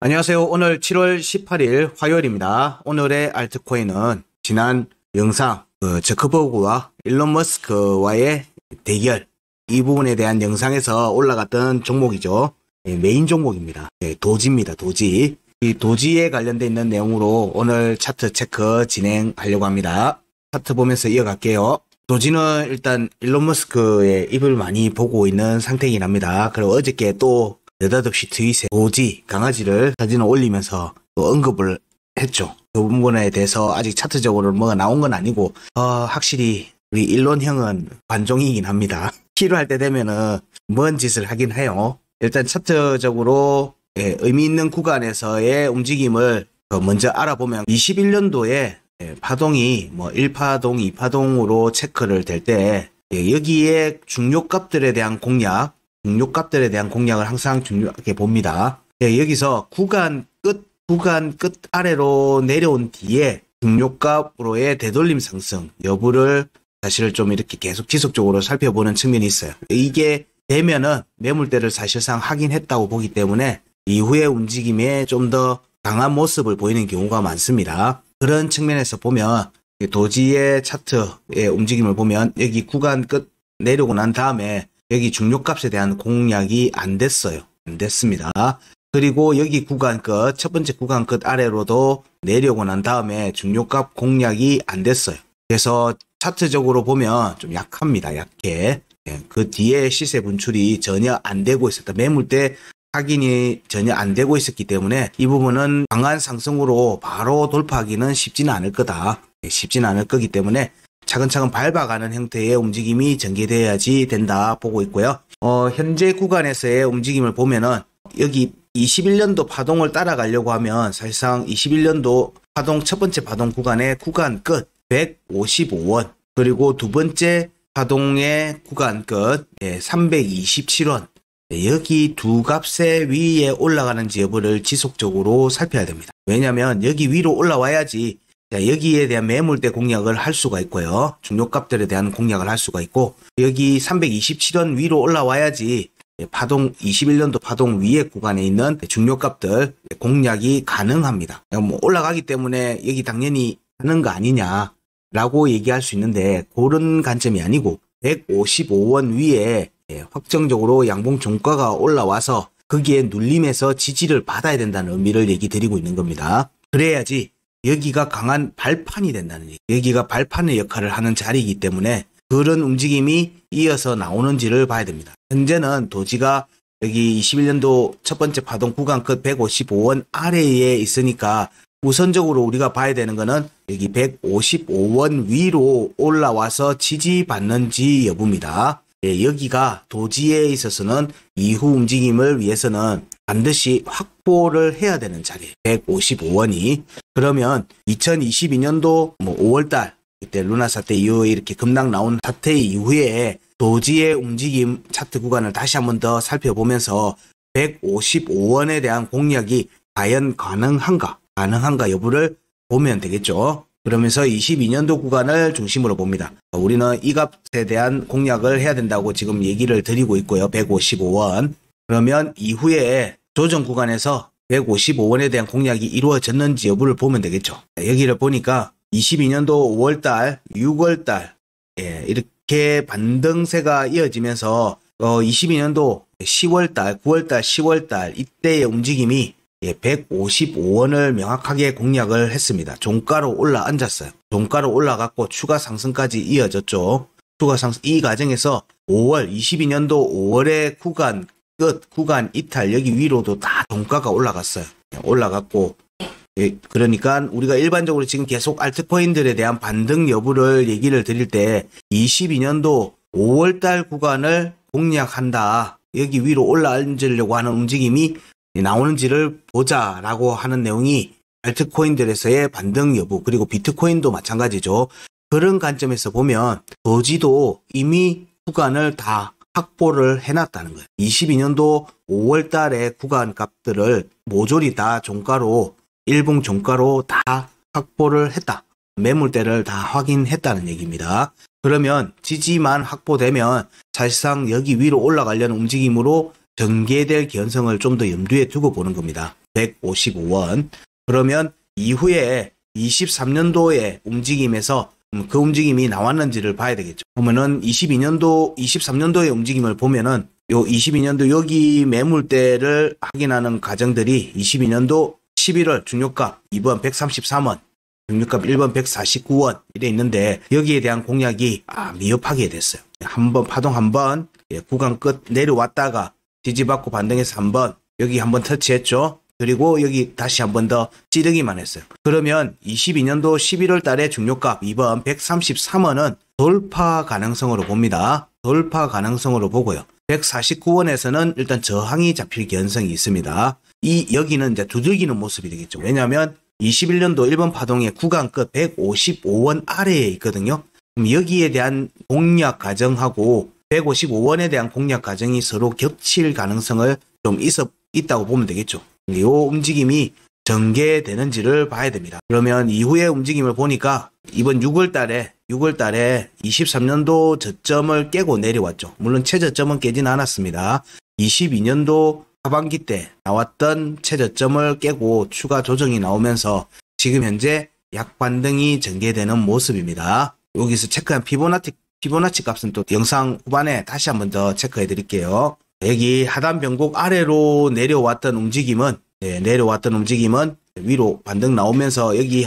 안녕하세요. 오늘 7월 18일 화요일입니다. 오늘의 알트코인은 지난 영상 저커버그와 일론 머스크와의 대결, 이 부분에 대한 영상에서 올라갔던 종목이죠. 메인 종목입니다. 도지입니다. 도지. 이 도지에 관련되어 있는 내용으로 오늘 차트 체크 진행하려고 합니다. 차트 보면서 이어갈게요. 도지는 일단 일론 머스크의 입을 많이 보고 있는 상태이긴 합니다. 그리고 어저께 또 느닷없이 트윗에 도지 강아지를 사진을 올리면서 또 언급을 했죠. 그 부분에 대해서 아직 차트적으로 뭐가 나온 건 아니고 확실히 우리 일론 형은 관종이긴 합니다. 필요할 때 되면은 뭔 짓을 하긴 해요. 일단 차트적으로 의미 있는 구간에서의 움직임을 먼저 알아보면 21년도에 파동이 1파동, 2파동으로 체크를 될 때 여기에 중요값들에 대한 공략을 항상 중요하게 봅니다. 여기서 구간 끝 아래로 내려온 뒤에 중요값으로의 되돌림 상승 여부를 사실 좀 이렇게 계속 지속적으로 살펴보는 측면이 있어요. 이게 되면은 매물대를 사실상 확인했다고 보기 때문에 이후의 움직임에 좀 더 강한 모습을 보이는 경우가 많습니다. 그런 측면에서 보면 도지의 차트의 움직임을 보면 여기 구간 끝 내려오고 난 다음에 여기 중요값에 대한 공략이 안 됐습니다. 그리고 여기 구간 끝, 첫 번째 구간 끝 아래로도 내려오고 난 다음에 중요값 공략이 안 됐어요. 그래서 차트적으로 보면 좀 약합니다. 약해. 그 뒤에 시세 분출이 전혀 안 되고 있었다. 매물대 확인이 전혀 안 되고 있었기 때문에 이 부분은 강한 상승으로 바로 돌파하기는 쉽지는 않을 거다. 쉽지는 않을 거기 때문에 차근차근 밟아가는 형태의 움직임이 전개되어야지 된다 보고 있고요. 현재 구간에서의 움직임을 보면은 여기 21년도 파동을 따라가려고 하면 사실상 21년도 파동 첫 번째 파동 구간의 구간 끝 155원 그리고 두 번째 파동의 구간 끝 327원 여기 두 값의 위에 올라가는지 여부를 지속적으로 살펴야 됩니다. 왜냐하면 여기 위로 올라와야지 여기에 대한 매물대 공략을 할 수가 있고요. 중요값들에 대한 공략을 할 수가 있고 여기 327원 위로 올라와야지 파동 21년도 파동 위에 구간에 있는 중요값들 공략이 가능합니다. 올라가기 때문에 여기 당연히 하는 거 아니냐라고 얘기할 수 있는데 그런 관점이 아니고 155원 위에 확정적으로 양봉 종가가 올라와서 거기에 눌림에서 지지를 받아야 된다는 의미를 얘기 드리고 있는 겁니다. 그래야지 여기가 강한 발판이 된다는 얘기. 여기가 발판의 역할을 하는 자리이기 때문에 그런 움직임이 이어서 나오는지를 봐야 됩니다. 현재는 도지가 여기 21년도 첫 번째 파동 구간 끝 155원 아래에 있으니까 우선적으로 우리가 봐야 되는 거는 여기 155원 위로 올라와서 지지받는지 여부입니다. 여기가 도지에 있어서는 이후 움직임을 위해서는 반드시 확보를 해야 되는 자리예요. 155원이. 그러면 2022년도 5월달 이때 루나 사태 이후에 이렇게 급락 나온 사태 이후에 도지의 움직임 차트 구간을 다시 한번 더 살펴보면서 155원에 대한 공략이 과연 가능한가 여부를 보면 되겠죠. 그러면서 22년도 구간을 중심으로 봅니다. 우리는 이 값에 대한 공략을 해야 된다고 지금 얘기를 드리고 있고요. 155원. 그러면 이후에 조정 구간에서 155원에 대한 공략이 이루어졌는지 여부를 보면 되겠죠. 여기를 보니까 22년도 5월달, 6월달 이렇게 반등세가 이어지면서 22년도 10월달, 9월달, 10월달 이때의 움직임이 155원을 명확하게 공략을 했습니다. 종가로 올라앉았어요. 종가로 올라갔고 추가 상승까지 이어졌죠. 추가 상승 이 과정에서 22년도 5월의 구간 끝 구간 이탈 여기 위로도 다 종가가 올라갔어요. 올라갔고 그러니까 우리가 일반적으로 지금 계속 알트코인들에 대한 반등 여부를 얘기를 드릴 때 22년도 5월달 구간을 공략한다. 여기 위로 올라앉으려고 하는 움직임이 나오는지를 보자라고 하는 내용이 알트코인들에서의 반등 여부 그리고 비트코인도 마찬가지죠. 그런 관점에서 보면 도지도 이미 구간을 다 확보를 해놨다는 거예요. 22년도 5월 달에 구간 값들을 모조리 다 종가로 일봉 종가로 다 확보를 했다. 매물대를 다 확인했다는 얘기입니다. 그러면 지지만 확보되면 사실상 여기 위로 올라가려는 움직임으로 전개될 개연성을 좀 더 염두에 두고 보는 겁니다. 155원. 그러면 이후에 23년도의 움직임에서 그 움직임이 나왔는지를 봐야 되겠죠. 그러면은 23년도의 움직임을 보면은 요 22년도 여기 매물대를 확인하는 과정들이 22년도 11월 중요가 2번 133원, 중요가 1번 149원 이래 있는데 여기에 대한 공략이 미흡하게 됐어요. 한번 파동 한번 구간 끝 내려왔다가 지지받고 반등해서 한번 여기 한번 터치했죠. 그리고 여기 다시 한 번 더 찌르기만 했어요. 그러면 22년도 11월 달에 중요가 2번 133원은 돌파 가능성으로 봅니다. 돌파 가능성으로 보고요. 149원에서는 일단 저항이 잡힐 가능성이 있습니다. 여기는 이제 두들기는 모습이 되겠죠. 왜냐하면 21년도 1번 파동의 구간 끝 155원 아래에 있거든요. 그럼 여기에 대한 공략 과정하고 155원에 대한 공략 과정이 서로 겹칠 가능성을 좀 있다고 보면 되겠죠. 이 움직임이 전개되는지를 봐야 됩니다. 그러면 이후의 움직임을 보니까 이번 6월달에 23년도 저점을 깨고 내려왔죠. 물론 최저점은 깨진 않았습니다. 22년도 하반기 때 나왔던 최저점을 깨고 추가 조정이 나오면서 지금 현재 약반등이 전개되는 모습입니다. 여기서 체크한 피보나치 값은 또 영상 후반에 다시 한번 더 체크해 드릴게요. 여기 하단 변곡 아래로 내려왔던 움직임은 위로 반등 나오면서 여기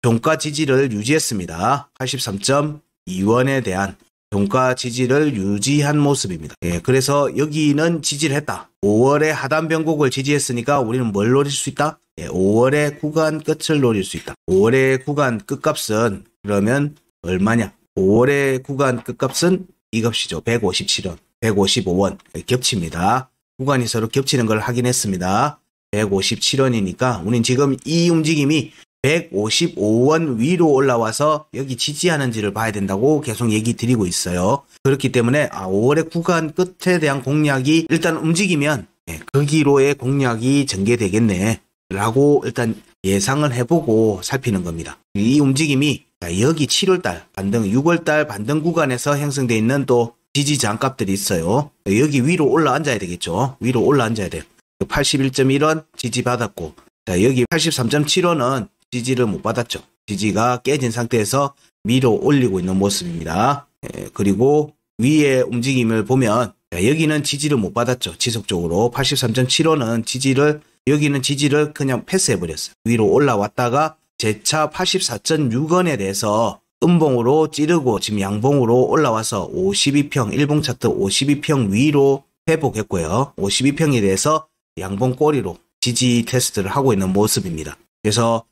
종가 지지를 유지했습니다. 83.2원에 대한 종가 지지를 유지한 모습입니다. 그래서 여기는 지지를 했다. 5월에 하단 변곡을 지지했으니까 우리는 뭘 노릴 수 있다? 5월의 구간 끝을 노릴 수 있다. 5월의 구간 끝값은 그러면 얼마냐? 5월의 구간 끝값은 이 값이죠. 157원, 155원 겹칩니다. 구간이 서로 겹치는 걸 확인했습니다. 157원이니까 우린 지금 이 움직임이 155원 위로 올라와서 여기 지지하는지를 봐야 된다고 계속 얘기 드리고 있어요. 그렇기 때문에 5월의 구간 끝에 대한 공략이 일단 움직이면 거기로의 공략이 전개되겠네 라고 일단 예상을 해보고 살피는 겁니다. 이 움직임이 여기 7월달 반등, 6월달 반등 구간에서 형성되어 있는 또 지지 저항값들이 있어요. 여기 위로 올라앉아야 되겠죠. 위로 올라앉아야 돼요. 81.1원 지지 받았고, 자 여기 83.7원은 지지를 못 받았죠. 지지가 깨진 상태에서 위로 올리고 있는 모습입니다. 그리고 위의 움직임을 보면 여기는 지지를 못 받았죠. 지속적으로 83.7원은 여기는 지지를 그냥 패스해버렸어요. 위로 올라왔다가 재차 84.6원에 대해서 음봉으로 찌르고 지금 양봉으로 올라와서 52평, 일봉 차트 52평 위로 회복했고요. 52평에 대해서 양봉 꼬리로 지지 테스트를 하고 있는 모습입니다. 그래서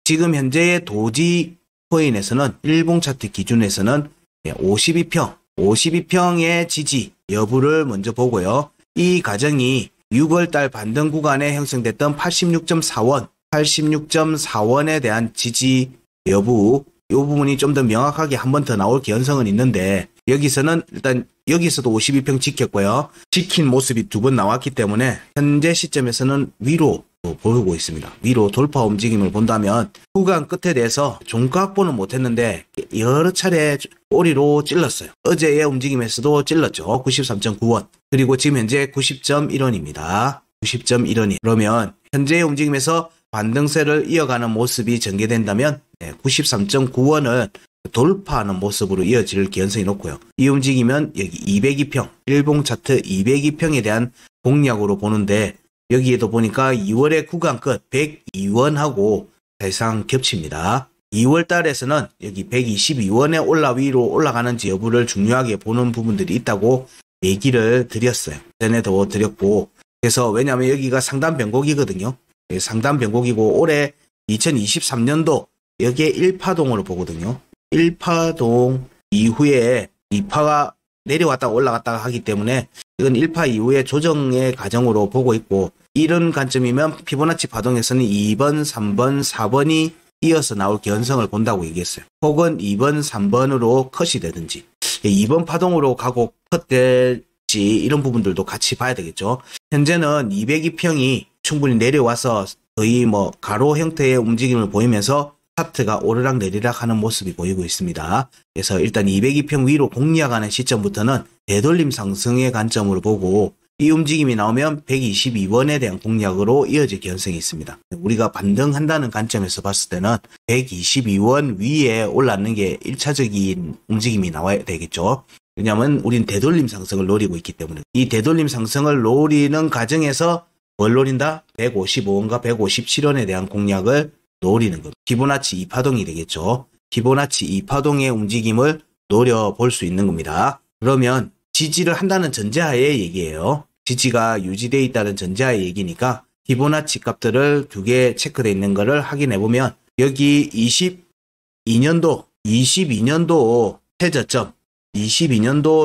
지금 현재의 도지 코인에서는 일봉 차트 기준에서는 52평의 지지 여부를 먼저 보고요. 이 과정이 6월달 반등 구간에 형성됐던 86.4원에 대한 지지 여부, 이 부분이 좀 더 명확하게 한 번 더 나올 개연성은 있는데 여기서는 일단 여기서도 52평 지켰고요. 지킨 모습이 두 번 나왔기 때문에 현재 시점에서는 위로 보이고 있습니다. 위로 돌파 움직임을 본다면 구간 끝에 대해서 종가 확보는 못했는데 여러 차례 꼬리로 찔렀어요. 어제의 움직임에서도 찔렀죠. 93.9원. 그리고 지금 현재 90.1원입니다. 90.1원이. 그러면 현재의 움직임에서 반등세를 이어가는 모습이 전개된다면 93.9원을 돌파하는 모습으로 이어질 개연성이 높고요. 이 움직임은 여기 202평, 일봉 차트 202평에 대한 공략으로 보는데 여기에도 보니까 2월의 구간 끝 102원하고 사실상 겹칩니다. 2월 달에서는 여기 122원에 위로 올라가는지 여부를 중요하게 보는 부분들이 있다고 얘기를 드렸어요. 전에도 드렸고, 그래서 왜냐하면 여기가 상단 변곡이거든요. 상단 변곡이고 올해 2023년도 여기에 1파동으로 보거든요. 1파동 이후에 2파가 내려왔다가 올라갔다가 하기 때문에 이건 1파 이후에 조정의 과정으로 보고 있고, 이런 관점이면 피보나치 파동에서는 2번, 3번, 4번이 이어서 나올 개연성을 본다고 얘기했어요. 혹은 2번, 3번으로 컷이 되든지 2번 파동으로 가고 컷될지 이런 부분들도 같이 봐야 되겠죠. 현재는 202평이 충분히 내려와서 거의 가로 형태의 움직임을 보이면서 차트가 오르락 내리락 하는 모습이 보이고 있습니다. 그래서 일단 202평 위로 공략하는 시점부터는 되돌림 상승의 관점으로 보고 이 움직임이 나오면 122원에 대한 공략으로 이어질 개연성이 있습니다. 우리가 반등한다는 관점에서 봤을 때는 122원 위에 올랐는 게 1차적인 움직임이 나와야 되겠죠. 왜냐하면 우린 되돌림 상승을 노리고 있기 때문에 이 되돌림 상승을 노리는 과정에서 뭘 노린다? 155원과 157원에 대한 공략을 노리는 겁니다. 피보나치 2파동이 되겠죠. 피보나치 2파동의 움직임을 노려볼 수 있는 겁니다. 그러면 지지를 한다는 전제하에 얘기예요. 지지가 유지되어 있다는 전제하에 얘기니까 피보나치 값들을 두 개 체크되어 있는 것을 확인해 보면 여기 22년도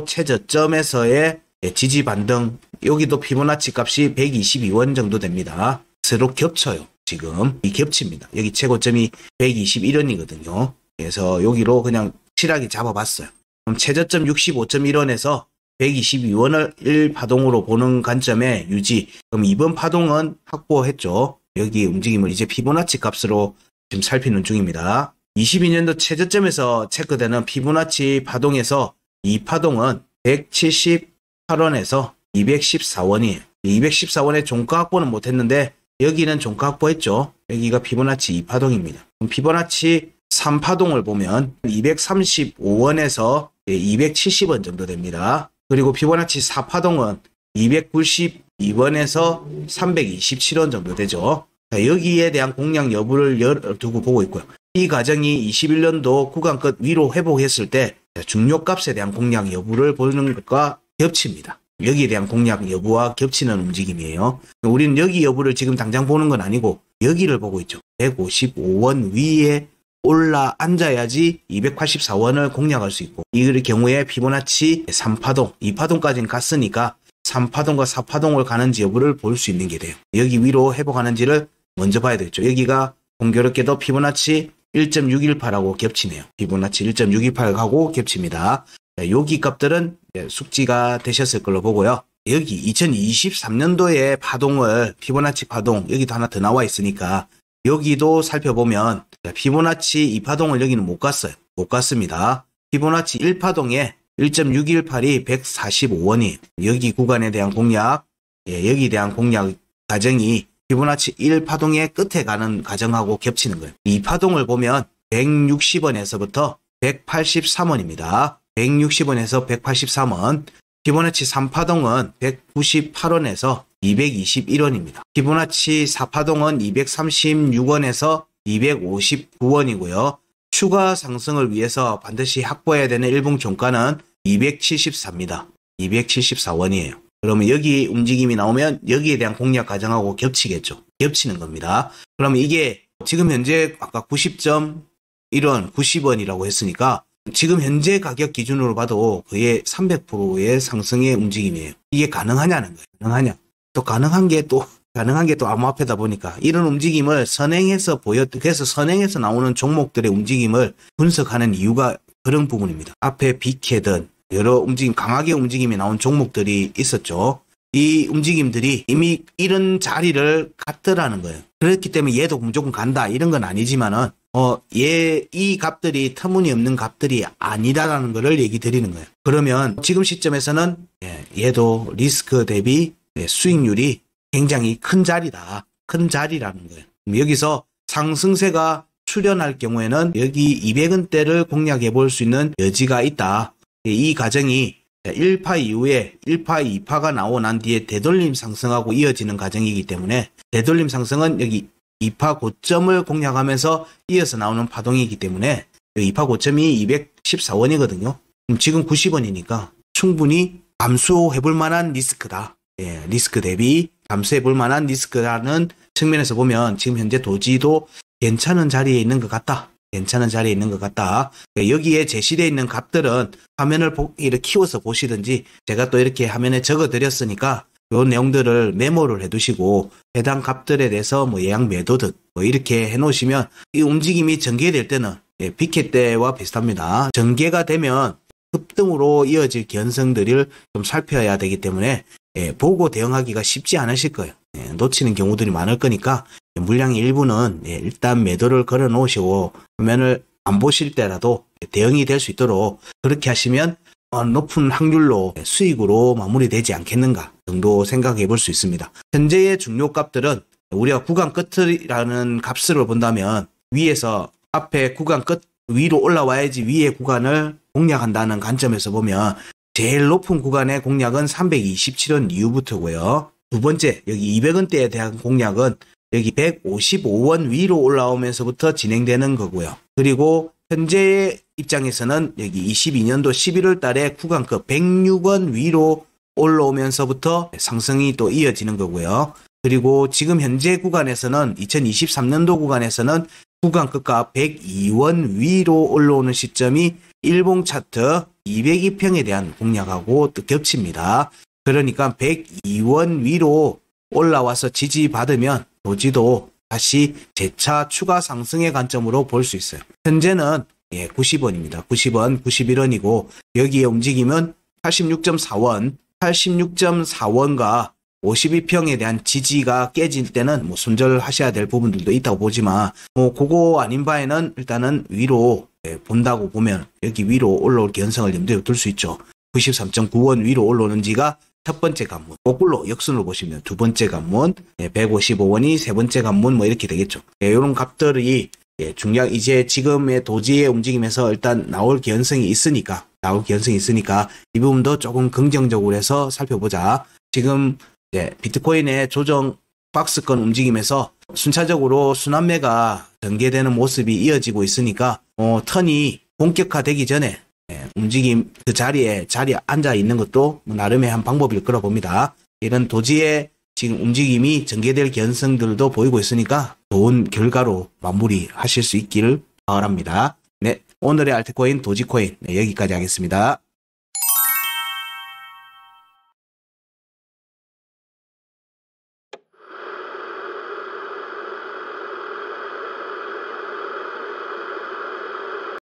최저점에서의 지지 반등, 여기도 피보나치 값이 122원 정도 됩니다. 서로 겹쳐요. 지금 이 겹칩니다. 여기 최고점이 121원이거든요. 그래서 여기로 그냥 확실하게 잡아봤어요. 그럼 최저점 65.1원에서 122원을 1파동으로 보는 관점에 유지. 그럼 이번 파동은 확보했죠. 여기 움직임을 이제 피보나치 값으로 지금 살피는 중입니다. 22년도 최저점에서 체크되는 피보나치 파동에서 이 파동은 178원에서 214원이에요. 214원에 종가 확보는 못했는데 여기는 종가 확보했죠. 여기가 피보나치 2파동입니다. 그럼 피보나치 3파동을 보면 235원에서 270원 정도 됩니다. 그리고 피보나치 4파동은 292원에서 327원 정도 되죠. 자, 여기에 대한 공략 여부를 두고 보고 있고요. 이 과정이 21년도 구간 끝 위로 회복했을 때 중요값에 대한 공략 여부를 보는 것과 겹칩니다. 여기에 대한 공략 여부와 겹치는 움직임이에요. 우리는 여기 여부를 지금 당장 보는 건 아니고 여기를 보고 있죠. 155원 위에 올라 앉아야지 284원을 공략할 수 있고, 이 경우에 피보나치 3파동, 2파동까지는 갔으니까 3파동과 4파동을 가는지 여부를 볼 수 있는 게 돼요. 여기 위로 회복하는지를 먼저 봐야 되겠죠. 여기가 공교롭게도 피보나치 1.618하고 겹치네요. 피보나치 1.618하고 겹칩니다. 여기 값들은 숙지가 되셨을 걸로 보고요. 여기 2023년도에 파동을, 피보나치 파동, 여기도 하나 더 나와 있으니까 여기도 살펴보면 피보나치 2파동을 여기는 못 갔어요. 못 갔습니다. 피보나치 1파동에 1.618이 145원이에요. 여기 구간에 대한 공략, 여기에 대한 공략 과정이 피보나치 1파동의 끝에 가는 과정하고 겹치는 거예요. 2파동을 보면 160원에서부터 183원입니다. 160원에서 183원. 피보나치 3파동은 198원에서 221원입니다. 피보나치 4파동은 236원에서 259원이고요. 추가 상승을 위해서 반드시 확보해야 되는 일봉 종가는 274입니다. 274원이에요. 그러면 여기 움직임이 나오면 여기에 대한 공략 과정하고 겹치겠죠. 겹치는 겁니다. 그러면 이게 지금 현재 아까 90.1원, 90원이라고 했으니까 지금 현재 가격 기준으로 봐도 거의 300%의 상승의 움직임이에요. 이게 가능하냐는 거예요. 가능하냐. 또 가능한 게 또 암호화폐다 보니까 이런 움직임을 그래서 선행해서 나오는 종목들의 움직임을 분석하는 이유가 그런 부분입니다. 앞에 빅헤든 여러 강하게 움직임이 나온 종목들이 있었죠. 이 움직임들이 이미 이런 자리를 갔더라는 거예요. 그렇기 때문에 얘도 무조건 간다 이런 건 아니지만은 이 값들이 터무니없는 값들이 아니다라는 거를 얘기 드리는 거예요. 그러면 지금 시점에서는 얘도 리스크 대비 수익률이 굉장히 큰 자리다. 큰 자리라는 거예요. 여기서 상승세가 출현할 경우에는 여기 200원대를 공략해 볼 수 있는 여지가 있다. 이 과정이 1파 이후에 1파, 2파가 나오고 난 뒤에 되돌림 상승하고 이어지는 과정이기 때문에 되돌림 상승은 여기 2파 고점을 공략하면서 이어서 나오는 파동이기 때문에 2파 고점이 214원이거든요. 지금 90원이니까 충분히 감수해볼 만한 리스크다. 리스크 대비 감수해볼 만한 리스크라는 측면에서 보면 지금 현재 도지도 괜찮은 자리에 있는 것 같다. 괜찮은 자리에 있는 것 같다. 여기에 제시되어 있는 값들은 화면을 이렇게 키워서 보시든지 제가 또 이렇게 화면에 적어 드렸으니까 이 내용들을 메모를 해두시고 해당 값들에 대해서 예약 매도든 이렇게 해놓으시면 이 움직임이 전개될 때는 빅캣 때와 비슷합니다. 전개가 되면 급등으로 이어질 견성들을 좀 살펴야 되기 때문에 보고 대응하기가 쉽지 않으실 거예요. 놓치는 경우들이 많을 거니까 물량의 일부는 일단 매도를 걸어 놓으시고 화면을 안 보실 때라도 대응이 될 수 있도록 그렇게 하시면 높은 확률로 수익으로 마무리되지 않겠는가 정도 생각해 볼 수 있습니다. 현재의 중요값들은 우리가 구간 끝이라는 값으로 본다면 위에서 앞에 구간 끝 위로 올라와야지 위에 구간을 공략한다는 관점에서 보면 제일 높은 구간의 공략은 327원 이후부터고요. 두 번째 여기 200원대에 대한 공략은 여기 155원 위로 올라오면서부터 진행되는 거고요. 그리고 현재의 입장에서는 여기 22년도 11월 달에 구간급 106원 위로 올라오면서부터 상승이 또 이어지는 거고요. 그리고 지금 현재 구간에서는 2023년도 구간에서는 구간급가 102원 위로 올라오는 시점이 일봉 차트 202평에 대한 공략하고 또 겹칩니다. 그러니까 102원 위로 올라와서 지지받으면 도지도 다시 재차 추가 상승의 관점으로 볼 수 있어요. 현재는 90원입니다. 90원, 91원이고 여기에 움직이면 86.4원, 86.4원과 52평에 대한 지지가 깨질 때는 손절하셔야 될 부분들도 있다고 보지만 그거 아닌 바에는 일단은 위로 본다고 보면 여기 위로 올라올 개연성을 염두에 둘 수 있죠. 93.9원 위로 올라오는지가 첫 번째 관문, 거꾸로 역순으로 보시면 두 번째 관문, 155원이 세 번째 관문 이렇게 되겠죠. 이런 값들이 중량 이제 지금의 도지의 움직임에서 일단 나올 개연성이 있으니까 이 부분도 조금 긍정적으로 해서 살펴보자. 지금 비트코인의 조정 박스권 움직임에서 순차적으로 순환매가 전개되는 모습이 이어지고 있으니까 턴이 본격화되기 전에 움직임 그 자리에 앉아 있는 것도 나름의 한 방법일 거라 봅니다. 이런 도지의 지금 움직임이 전개될 개연성들도 보이고 있으니까 좋은 결과로 마무리하실 수 있기를 바랍니다. 네, 오늘의 알트코인 도지코인 여기까지 하겠습니다.